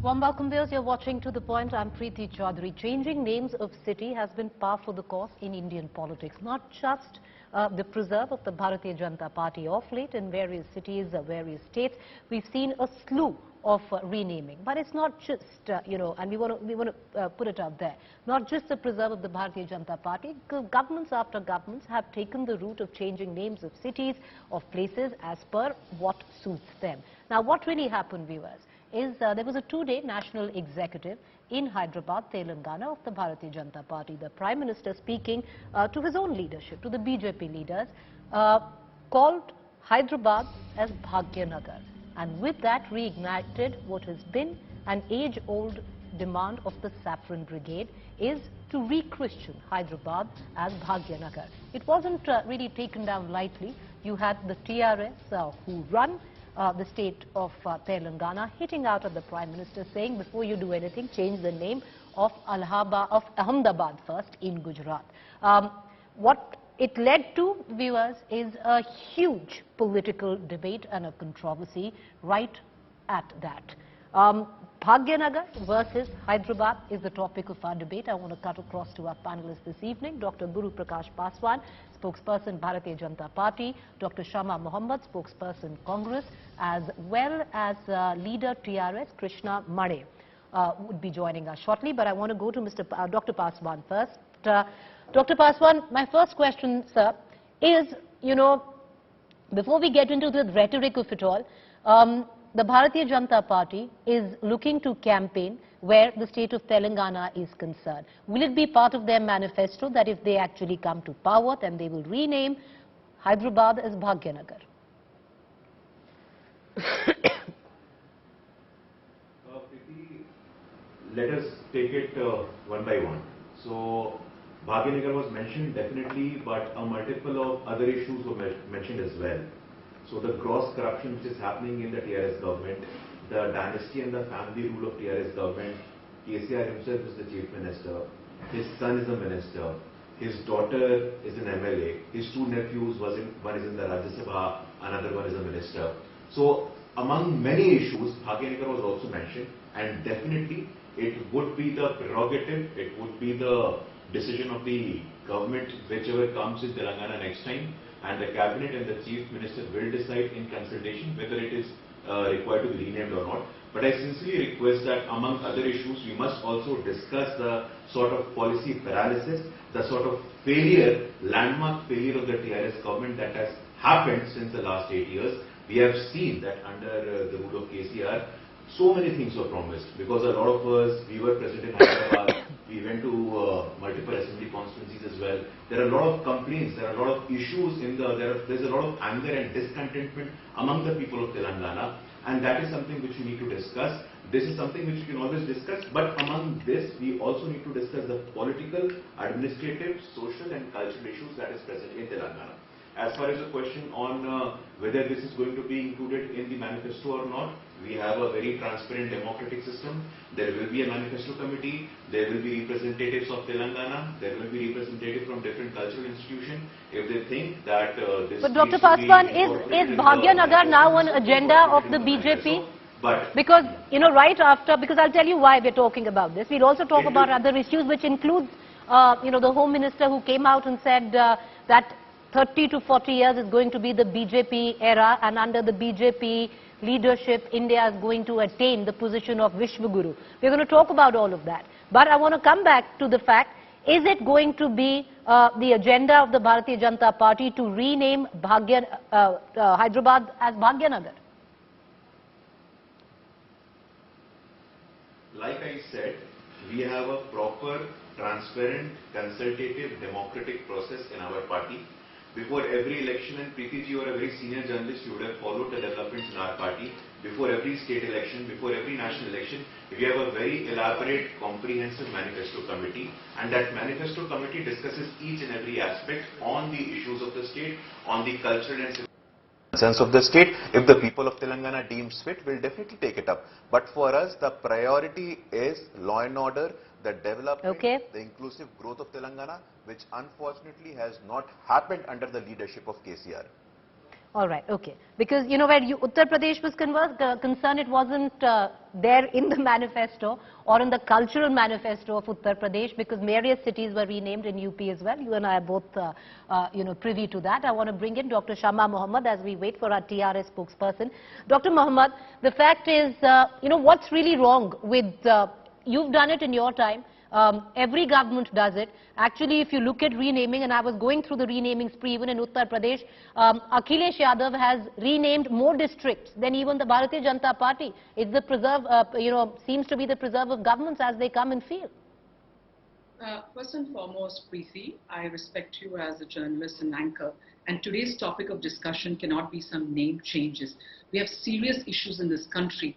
Warm welcome, viewers. You're watching To The Point. I'm Preeti Chaudhary. Changing names of city has been par for the course in Indian politics. Not just the preserve of the Bharatiya Janata Party of late in various cities, various states. We've seen a slew of renaming. But it's not just, and we want to put it out there. Not just the preserve of the Bharatiya Janata Party. Governments after governments have taken the route of changing names of cities, of places as per what suits them. Now, what really happened, viewers, is there was a two-day national executive in Hyderabad, Telangana of the Bharatiya Janata Party. The Prime Minister speaking to his own leadership, to the BJP leaders, called Hyderabad as Bhagyanagar. And with that reignited what has been an age-old demand of the Saffron Brigade is to re-Christian Hyderabad as Bhagyanagar. It wasn't really taken down lightly. You had the TRS who run the state of Telangana hitting out at the Prime Minister saying, before you do anything, change the name of Ahmedabad first in Gujarat. What it led to, viewers, is a huge political debate and a controversy right at that. Bhagyanagar versus Hyderabad is the topic of our debate. I want to cut across to our panelists this evening. Dr. Guru Prakash Paswan, spokesperson Bharatiya Janata Party, Dr. Shama Mohammed, spokesperson Congress, as well as leader TRS Krishna Made would be joining us shortly. But I want to go to Dr. Paswan first. Dr. Paswan, my first question, sir, is, before we get into the rhetoric of it all, the Bharatiya Janata Party is looking to campaign where the state of Telangana is concerned. Will it be part of their manifesto that if they actually come to power, then they will rename Hyderabad as Bhagyanagar? Preeti, let us take it one by one. So, Bhagyanagar was mentioned definitely, but a multiple of other issues were mentioned as well. So the gross corruption which is happening in the TRS government, the dynasty and the family rule of TRS government, KCR himself is the chief minister, his son is a minister, his daughter is an MLA, his two nephews, one is in the Rajya Sabha, another one is a minister. So among many issues, Bhagyanagar was also mentioned, and definitely it would be the prerogative, it would be the decision of the government, whichever comes in Telangana next time, and the cabinet and the chief minister will decide in consultation whether it is required to be renamed or not. But I sincerely request that among other issues, we must also discuss the sort of policy paralysis, the sort of failure, landmark failure of the TRS government that has happened since the last 8 years. We have seen that under the rule of KCR, so many things were promised, because a lot of us, we were present in Hyderabad, we went to multiple assembly constituencies as well. There are a lot of complaints, there are a lot of issues there's a lot of anger and discontentment among the people of Telangana, and that is something which we need to discuss. This is something which we can always discuss, but among this, we also need to discuss the political, administrative, social and cultural issues that is present in Telangana. As far as the question on whether this is going to be included in the manifesto or not, we have a very transparent democratic system. There will be a manifesto committee, there will be representatives of Telangana, there will be representatives from different cultural institutions. If they think that this But Dr. Paswan, is Bhagyanagar now on agenda of the BJP? But because, right after, because I'll tell you why we're talking about this. We'll also talk about other issues, which includes, the Home Minister who came out and said that 30 to 40 years is going to be the BJP era, and under the BJP leadership, India is going to attain the position of Vishwaguru. We're going to talk about all of that. But I want to come back to the fact, is it going to be the agenda of the Bharatiya Janata Party to rename Hyderabad as Bhagyanagar? Like I said, we have a proper, transparent, consultative, democratic process in our party. Before every election, and Preeti ji, you are a very senior journalist, you would have followed the developments in our party. Before every state election, before every national election, we have a very elaborate, comprehensive manifesto committee, and that manifesto committee discusses each and every aspect on the issues of the state, on the cultural and sense of the state. If the people of Telangana deems fit, we'll definitely take it up. But for us, the priority is law and order, the development, the inclusive growth of Telangana, which unfortunately has not happened under the leadership of KCR. All right, okay. Because, you know, where Uttar Pradesh was concerned, it wasn't there in the manifesto or in the cultural manifesto of Uttar Pradesh, because various cities were renamed in UP as well. You and I are both, you know, privy to that. I want to bring in Dr. Shama Mohammed as we wait for our TRS spokesperson. Dr. Mohammed, the fact is, you know, what's really wrong with, you've done it in your time. Every government does it. Actually, if you look at renaming, and I was going through the renaming spree even in Uttar Pradesh, Akhilesh Yadav has renamed more districts than even the Bharatiya Janata Party. It's the preserve, you know, seems to be the preserve of governments as they come and feel. First and foremost, Preeti, I respect you as a journalist and anchor, and today's topic of discussion cannot be some name changes. We have serious issues in this country.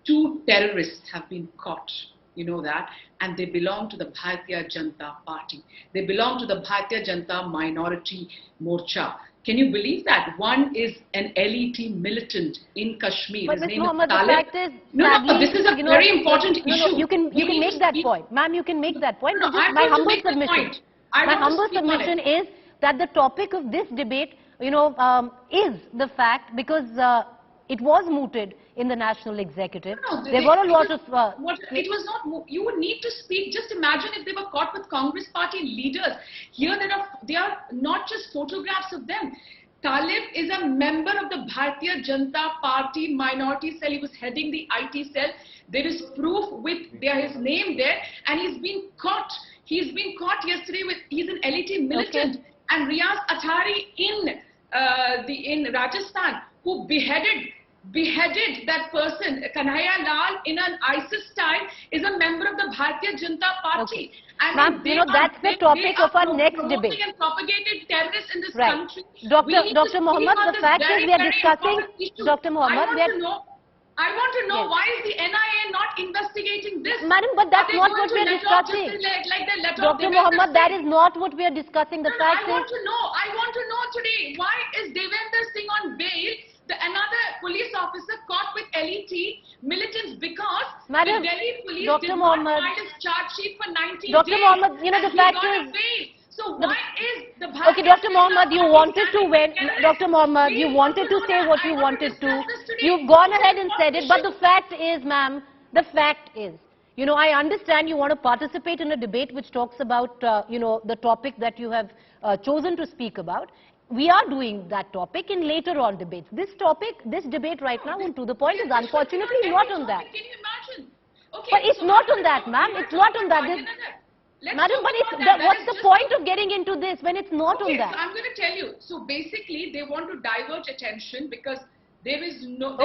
2 terrorists have been caught. You know that, and they belong to the Bharatiya Janata Party. They belong to the Bharatiya Janata Minority Morcha. Can you believe that? One is an LET militant in Kashmir. But His Ms. name Mohammed, is the Talib. fact is, No, this is a very important issue. No, you can make that point. Ma'am, you can make that point. No, Just my humble submission. My humble submission is that the topic of this debate, you know, is the fact, because it was mooted in the national executive. No, there were a lot of... it was not, you would need to speak. Just imagine if they were caught with Congress party leaders. Here they are not just photographs of them. Talib is a member of the Bharatiya Janata Party minority cell. He was heading the IT cell. There is proof with his name there, and he's been caught. He's been caught yesterday with, he's an LET militant. Okay. And Riaz Athari in Rajasthan, who beheaded that person, Kanhaiya Lal, in an ISIS style, is a member of the Bharatiya Janata Party. Okay. Ma'am, you know, that's the topic of our next debate. And propagated terrorists in this right. country. Dr. Mohammed, the fact is we are discussing, Dr. Mohammed, I want to know why is the NIA not investigating this? Madam, but that's not what we are discussing. Dr. Mohammed, that is not what we are discussing. The fact is... I want to know today, why is Devender Singh on bail? Another police officer caught with LET militants, because Madam, the Delhi police Dr. did Mohammed, not file his charge sheet for 19 Dr. days. Mohammed, you know, the fact is... So why is the Okay, Dr. Mohammed, you wanted to win. Dr. Mohammed, you wanted to say what you wanted to. You've gone ahead and said it, but the fact is, ma'am, the fact is, you know, I understand you want to participate in a debate which talks about, you know, the topic that you have chosen to speak about. We are doing that topic in later on debates. This topic, this debate right now, and to the point, is unfortunately not on that. Can you imagine? Okay, but it's not on that, ma'am. It's not on that. Madam, but what's the point of getting into this when it's not on that? So I'm going to tell you. So basically, they want to divert attention because there are no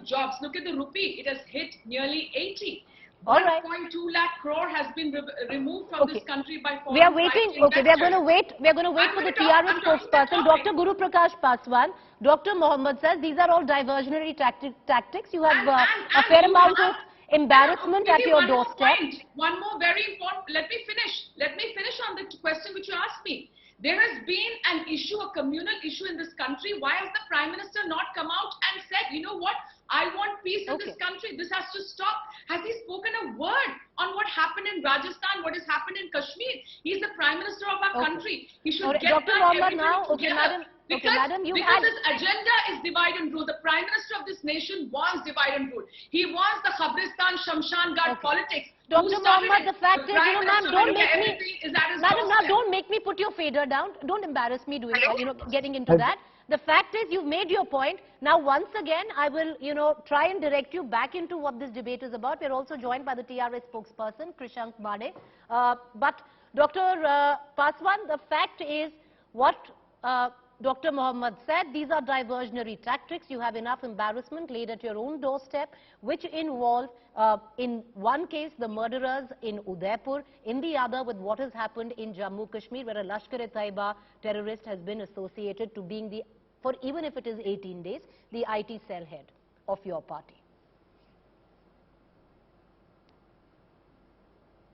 jobs. Look at the rupee. It has hit nearly 80. All right. 1.2 lakh crore has been removed from this country by foreign. We are waiting. Okay, we are going to wait. We are going to wait for the TRS spokesperson, Dr. Guru Prakash Paswan. Dr. Mohammed says these are all diversionary tactics. You have a fair amount of embarrassment at your doorstep. One more very important. Let me finish on the question which you asked me. There has been an issue, a communal issue in this country. Why has the Prime Minister not come out and said, you know what, I want peace in this country. This has to stop. Has he spoken a word on what happened in Rajasthan, what has happened in Kashmir? He's the Prime Minister of our country. He should get Dr. Mohammed now. Okay, madam. Because his agenda is divide and rule. The Prime Minister of this nation wants divide and rule. He wants the Khabristan, Shamshan Ghat politics. Dr. Mohammed, the fact is, you know, ma'am, don't make me, madam, now don't make me put your fader down. Don't embarrass me doing, you know, getting into that. The fact is, you've made your point. Now, once again, I will, you know, try and direct you back into what this debate is about. We're also joined by the TRS spokesperson, Krishank Bade. But Dr. Paswan, the fact is, what Dr. Mohammed said, these are diversionary tactics. You have enough embarrassment laid at your own doorstep, which involve, in one case, the murderers in Udaipur, in the other with what has happened in Jammu Kashmir, where a Lashkar-e-Taiba terrorist has been associated to being the, for even if it is 18 days, the IT cell head of your party.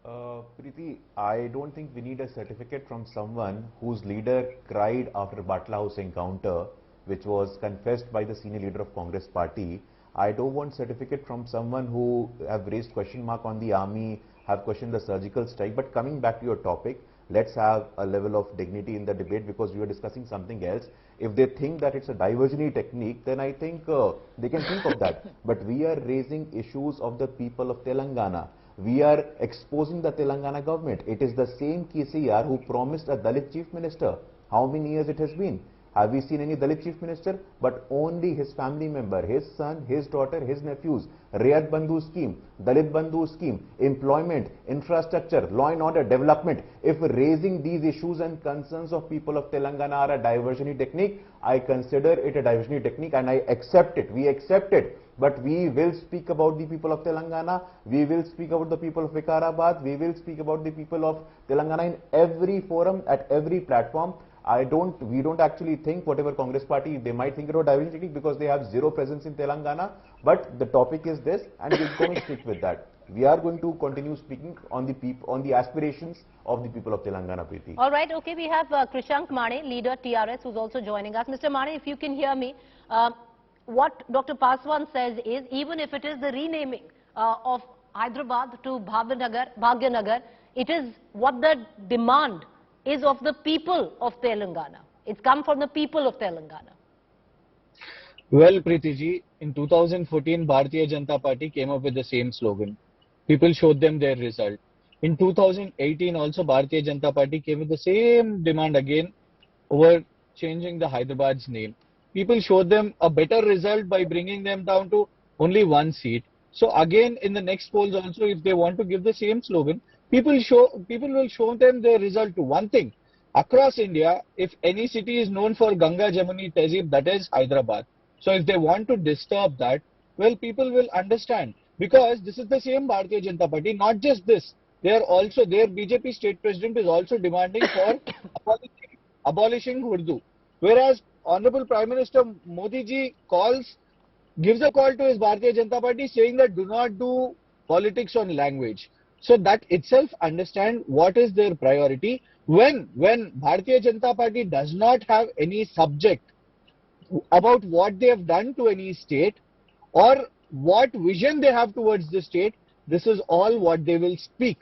Preeti, I don't think we need a certificate from someone whose leader cried after Batla House encounter, which was confessed by the senior leader of Congress party. I don't want certificate from someone who have raised question mark on the army, have questioned the surgical strike. But coming back to your topic, Let's have a level of dignity in the debate, because we are discussing something else. If they think that it's a diversionary technique, then I think they can think of that. But we are raising issues of the people of Telangana. We are exposing the Telangana government. It is the same KCR who promised a Dalit chief minister. How many years it has been? Have we seen any Dalit chief minister? But only his family member, his son, his daughter, his nephews. Riyad Bandhu scheme, Dalit Bandhu scheme, employment, infrastructure, law and order, development. If raising these issues and concerns of people of Telangana are a diversionary technique, I consider it a diversionary technique and I accept it. We accept it. But we will speak about the people of Telangana, we will speak about the people of Vikarabad, we will speak about the people of Telangana in every forum, at every platform. We don't actually think whatever Congress party, they might think about diversion technique because they have zero presence in Telangana. But the topic is this, and we're going to stick with that. We are going to continue speaking on the aspirations of the people of Telangana, Preeti. All right, okay, we have Krishank Mane, leader TRS, who's also joining us. Mr. Mane, if you can hear me, what Dr. Paswan says is, even if it is the renaming of Hyderabad to Bhagyanagar, it is what the demand is of the people of Telangana. It's come from the people of Telangana. Well, Preeti ji, in 2014, Bharatiya Janata Party came up with the same slogan. People showed them their result. In 2018, also Bharatiya Janata Party came with the same demand again over changing the Hyderabad's name. People showed them a better result by bringing them down to only one seat. So again, in the next polls also, if they want to give the same slogan, people will show them their result to one thing. Across India, if any city is known for Ganga, Jamuni, Tehzeeb, that is Hyderabad. So if they want to disturb that, well, people will understand, because this is the same Bharatiya Janata Party. Not just this, they are also, their BJP state president is also demanding for abolishing Urdu. Whereas Honorable Prime Minister Modi ji gives a call to his Bharatiya Janata Party saying that do not do politics on language. So that itself understand what is their priority. When Bharatiya Janata Party does not have any subject about what they have done to any state or what vision they have towards the state, this is all what they will speak.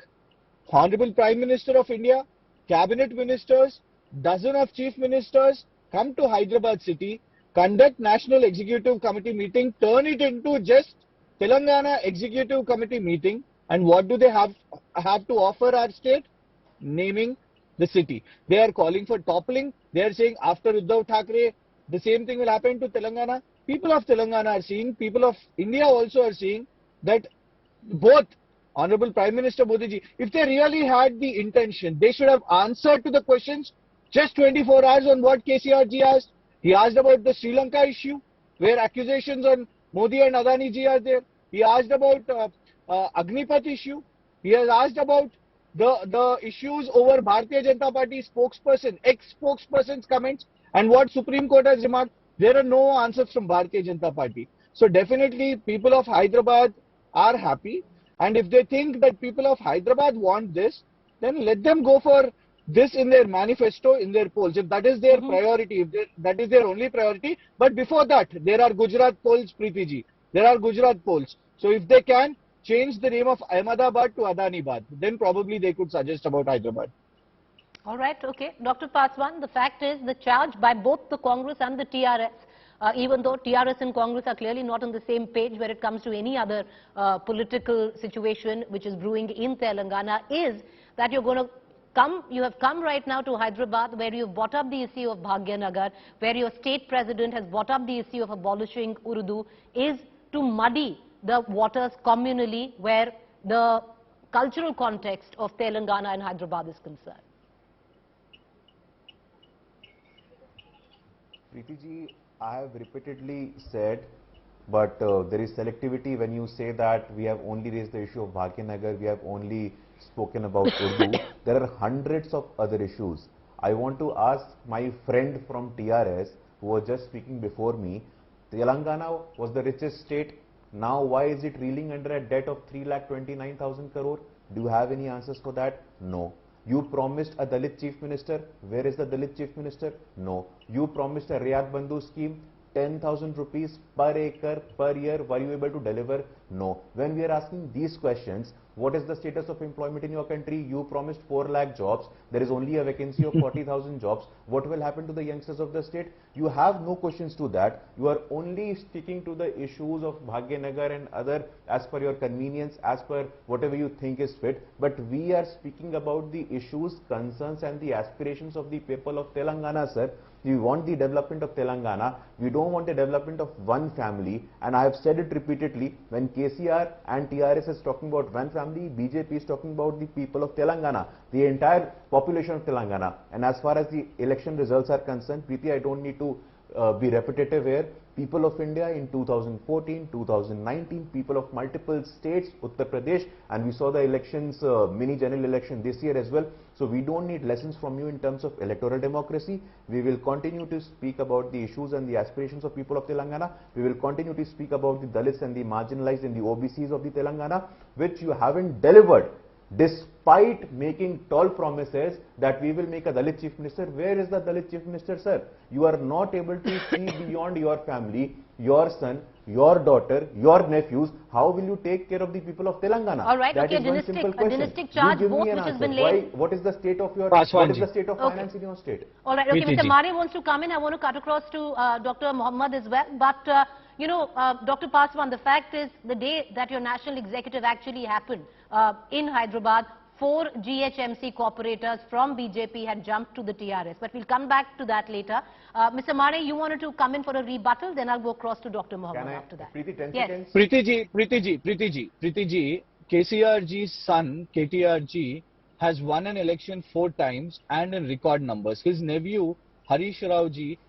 Honorable Prime Minister of India, cabinet ministers, dozen of chief ministers come to Hyderabad city, conduct National Executive Committee meeting, turn it into just Telangana Executive Committee meeting, and what do they have to offer our state? Naming the city. They are calling for toppling. They are saying after Uddhav Thackeray, the same thing will happen to Telangana. People of Telangana are seeing, people of India also are seeing that both Honorable Prime Minister Modi ji, if they really had the intention, they should have answered to the questions just 24 hours on what KCR ji asked. He asked about the Sri Lanka issue, where accusations on Modi and Adani ji are there. He asked about Agnipath issue. He has asked about the issues over Bharatiya Janata Party spokesperson, ex-spokesperson's comments, and what Supreme Court has remarked. There are no answers from Bharatiya Janata Party. So definitely people of Hyderabad are happy, and if they think that people of Hyderabad want this, then let them go for this in their manifesto, in their polls. If that is their priority, if that is their only priority. But before that, there are Gujarat polls, Preeti ji. There are Gujarat polls. So if they can change the name of Ahmedabad to Adanibad, then probably they could suggest about Hyderabad. All right, okay. Dr. Paswan, the fact is the charge by both the Congress and the TRS, even though TRS and Congress are clearly not on the same page when it comes to any other political situation which is brewing in Telangana, is that you have come right now to Hyderabad, where you've brought up the issue of Bhagyanagar, where your state president has brought up the issue of abolishing Urdu, is to muddy the waters communally where the cultural context of Telangana and Hyderabad is concerned. Preeti ji, I have repeatedly said, but there is selectivity when you say that we have only raised the issue of Bhagyanagar, we have only spoken about Urdu. There are hundreds of other issues. I want to ask my friend from TRS, who was just speaking before me, Telangana was the richest state. Now why is it reeling under a debt of 3,29,000 crore? Do you have any answers for that? No. You promised a Dalit chief minister. Where is the Dalit chief minister? No. You promised a Riyad Bandhu scheme, 10,000 rupees per acre per year. Were you able to deliver? No. When we are asking these questions, What is the status of employment in your country? You promised 4 lakh jobs. There is only a vacancy of 40,000 jobs. What will happen to the youngsters of the state? You have no questions to that. You are only sticking to the issues of Bhagyanagar and other as per your convenience, as per whatever you think is fit. But we are speaking about the issues, concerns and the aspirations of the people of Telangana, sir. We want the development of Telangana. We don't want the development of one family. And I have said it repeatedly, when KCR and TRS is talking about one family, BJP is talking about the people of Telangana, the entire population of Telangana. And as far as the election results are concerned, Preeti, I don't need to be repetitive here. People of India in 2014, 2019, people of multiple states, Uttar Pradesh, and we saw the elections, mini general election this year as well. So we don't need lessons from you in terms of electoral democracy. We will continue to speak about the issues and the aspirations of people of Telangana. We will continue to speak about the Dalits and the marginalized and the OBCs of the Telangana, which you haven't delivered. Despite making tall promises that we will make a Dalit Chief Minister. Where is the Dalit Chief Minister, sir? You are not able to see beyond your family, your son, your daughter, your nephews. How will you take care of the people of Telangana? All right, That okay, is one simple a question. dynastic charge You give vote me an which has answer. been laid. What is the state of your Okay. finance in your state? All right, okay, Preeti Mr. ji. Mane wants to come in. I want to cut across to Dr. Mohammed as well. But, Dr. Paswan, the fact is the day that your national executive actually happened in Hyderabad, 4 GHMC corporators from BJP had jumped to the TRS. But we'll come back to that later. Mr. Mane, you wanted to come in for a rebuttal, then I'll go across to Dr. Mohammed after that. Preeti, 10 Yes. seconds. Preeti ji, KCR ji's son, KTR ji, has won an election 4 times and in record numbers. His nephew, Harish Rao ji,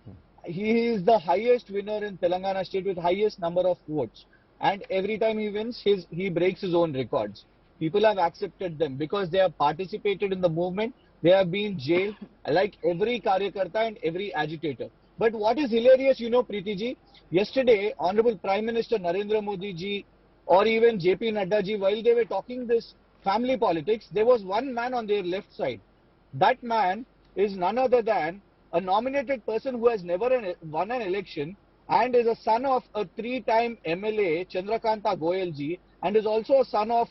he is the highest winner in Telangana state with highest number of votes. And every time he wins, he breaks his own records. People have accepted them because they have participated in the movement. They have been jailed like every Karyakarta and every agitator. But what is hilarious, Preeti ji, yesterday, Honorable Prime Minister Narendra Modi ji or even JP Nadda ji, while they were talking this family politics, there was one man on their left side. That man is none other than a nominated person who has never won an election and is a son of a 3-time MLA, Chandrakanta Goyal ji, and is also a son of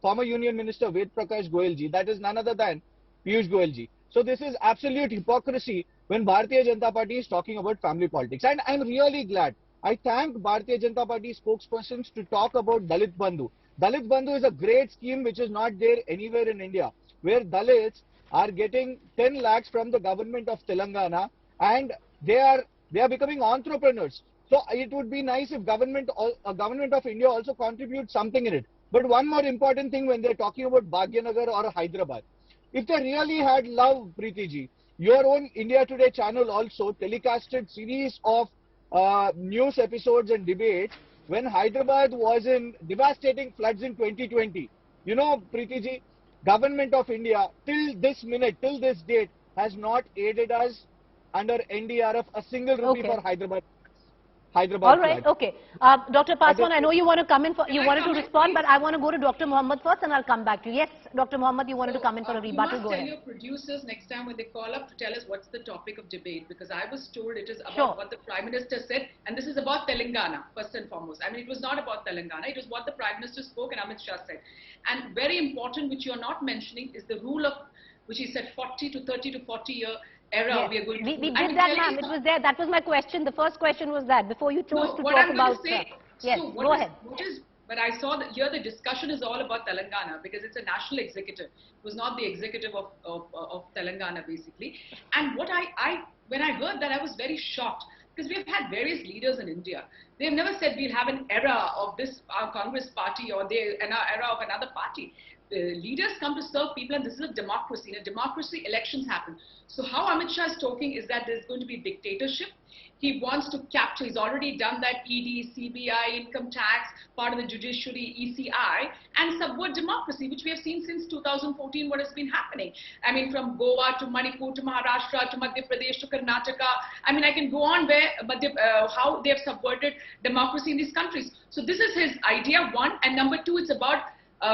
former Union Minister Ved Prakash Goyal ji. That is none other than Piyush Goyal ji. So this is absolute hypocrisy when Bharatiya Janata Party is talking about family politics. And I'm really glad. I thank Bharatiya Janata Party spokespersons to talk about Dalit Bandhu. Dalit Bandhu is a great scheme which is not there anywhere in India, where Dalits are getting 10 lakhs from the government of Telangana and they are becoming entrepreneurs. So it would be nice if government of India also contributes something in it. But one more important thing when they're talking about Bhagyanagar or Hyderabad, if they really had love, Preeti ji, your own India Today channel also telecasted series of news episodes and debates when Hyderabad was in devastating floods in 2020. Preeti ji, government of India till this minute, till this date has not aided us under NDRF a single rupee for Hyderabad. All right, okay. Dr. Paswan, I know you want to come in you wanted to respond, but I want to go to Dr. Mohammed first and I'll come back to you. Yes, Dr. Mohammed, you wanted to come in for a rebuttal. Go ahead. You must tell your producers next time when they call up to tell us what's the topic of debate, because I was told it is about what the Prime Minister said, and this is about Telangana, first and foremost. I mean, it was not about Telangana, it was what the Prime Minister spoke and Amit Shah said. And very important, which you're not mentioning, is the rule of, which he said 40 to 30 to 40 year era. Yes. We did that, ma'am. It was there. That was my question. The first question was that before you chose to talk about. Yes, go ahead. But I saw that here the discussion is all about Telangana because it's a national executive. It was not the executive of Telangana basically. And what when I heard that, I was very shocked because we have had various leaders in India. They have never said we'll have an era of this Congress party or an era of another party. Leaders come to serve people, and this is a democracy. In a democracy, elections happen. So how Amit Shah is talking is that there's going to be dictatorship. He wants to capture, he's already done that ED, CBI, income tax, part of the judiciary, ECI, and subvert democracy, which we have seen since 2014, what has been happening. I mean, from Goa to Manipur to Maharashtra to Madhya Pradesh to Karnataka. I mean, I can go on how they have subverted democracy in these countries. So this is his idea, one. And number two, it's about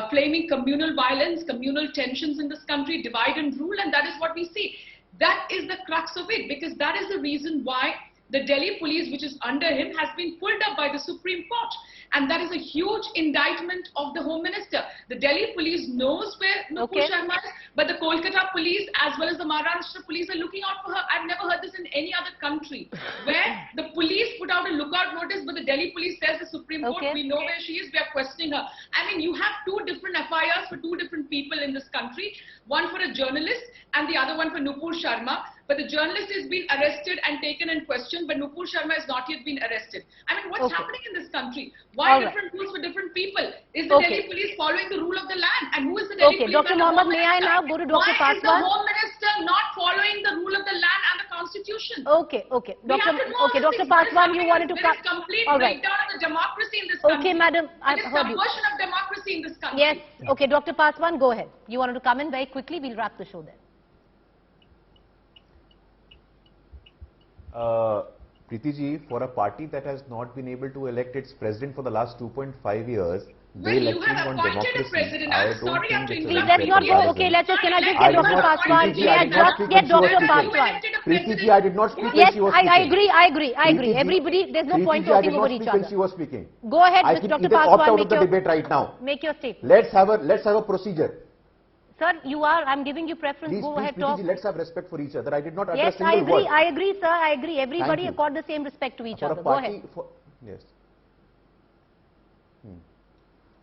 flaming communal violence, communal tensions in this country, divide and rule, and that is what we see. That is the crux of it, because that is the reason why the Delhi police, which is under him, has been pulled up by the Supreme Court. And that is a huge indictment of the Home Minister. The Delhi police knows where Nupur Sharma is, but the Kolkata police as well as the Maharashtra police are looking out for her. I've never heard this in any other country, where the police put out a lookout notice, but the Delhi police says the Supreme Court, we know where she is, we are questioning her. I mean, you have two different FIRs for two different people in this country, one for a journalist and the other one for Nupur Sharma. But the journalist is being arrested and taken in question, but Nupur Sharma has not yet been arrested. I mean, what's happening in this country? Why different rules for different people? Is the Delhi police following the rule of the land? And who is the Delhi police? Dr. Mohammed, may I now go to Dr. Paswan? Why is the Home Minister not following the rule of the land and the Constitution? Dr. Paswan, you wanted to come. There is complete breakdown of the democracy in this country. Okay, madam, I've heard you. Subversion of democracy in this country. Yes. Okay, Dr. Paswan, go ahead. You wanted to come in very quickly. We'll wrap the show there. Preeti ji, for a party that has not been able to elect its president for the last 2.5 years, they lecturing on democracy. I don't think it's Please, let's not go. Okay, let's just, can I just get Dr. Paswan? May I just get Dr. Paswan? Preeti ji, I did not speak when she was speaking. I agree. Everybody, there's no point talking over each other. When she was speaking. Go ahead, Dr. Paswan, make your debate right now. Make your statement. Let's have a procedure. Sir, I'm giving you preference. Please, go ahead, talk. Let's have respect for each other. I did not utter a Yes, single word. I agree, sir. I agree. Everybody accord the same respect to each other. Go ahead. Yes.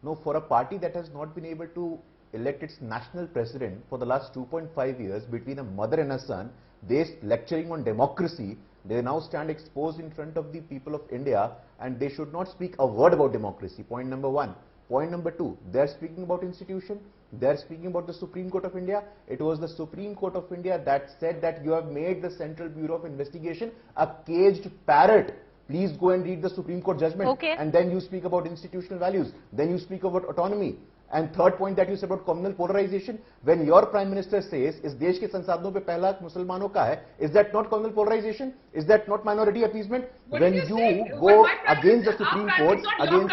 No, for a party that has not been able to elect its national president for the last 2.5 years, between a mother and a son, they lecturing on democracy. They now stand exposed in front of the people of India, and they should not speak a word about democracy. Point number one. Point number two, they are speaking about institution. They are speaking about the Supreme Court of India. It was the Supreme Court of India that said that you have made the Central Bureau of Investigation a caged parrot. Please go and read the Supreme Court judgment. Okay. And then you speak about institutional values. Then you speak about autonomy. And third point that you said about communal polarization, when your Prime Minister says, is देश के संसाधनों पे पहला हक मुसलमानों का है, is that not communal polarization? Is that not minority appeasement? When you go against the Supreme Court, against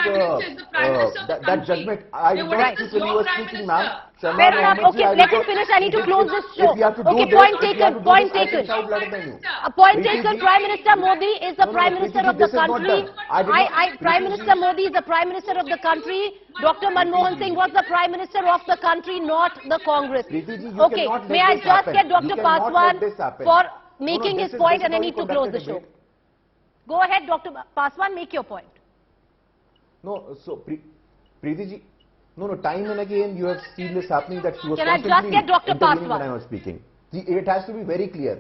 that judgment, I did not speak when you were speaking, ma'am. Fair enough. Okay, let him finish. I need to close this show. Okay, point taken. Point taken. Point taken. Prime Minister Modi is the Prime Minister of the country. Prime Minister Modi is the Prime Minister of the country. Dr. Manmohan Singh was the Prime Minister of the country, not the Congress. Okay, may I just get Dr. Paswan for making his point, and I need to close the show. Go ahead, Dr. Paswan, make your point. No, so Preeti ji, no, time and again you have seen this happening, that she was Can I just get Dr. intervening when Paswan? I was speaking. See, it has to be very clear.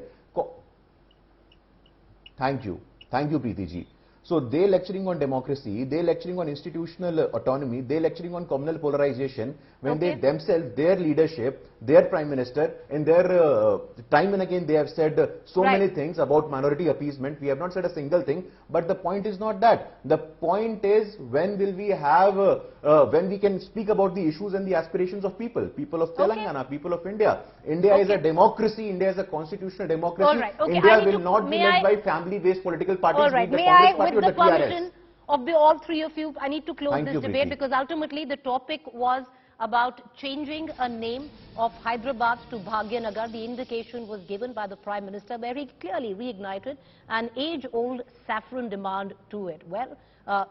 Thank you, Preeti ji. So they lecturing on democracy, they lecturing on institutional autonomy, they lecturing on communal polarization, when they themselves, their leadership, their Prime Minister, in their time and again they have said so many things about minority appeasement. We have not said a single thing, but the point is not that. The point is, when will we have, when we can speak about the issues and the aspirations of people of Telangana, people of India. India is a democracy, India is a constitutional democracy. India will not be led by family-based political parties, be it the Congress party or the TRS. Of all three of you, I need to close Thank this you, debate, Preeti. because ultimately the topic was about changing a name of Hyderabad to Bhagyanagar. The indication was given by the Prime Minister, where he clearly reignited an age-old saffron demand to it. Well,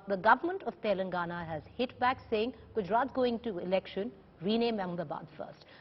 the government of Telangana has hit back, saying Gujarat's going to election, rename Ahmedabad first.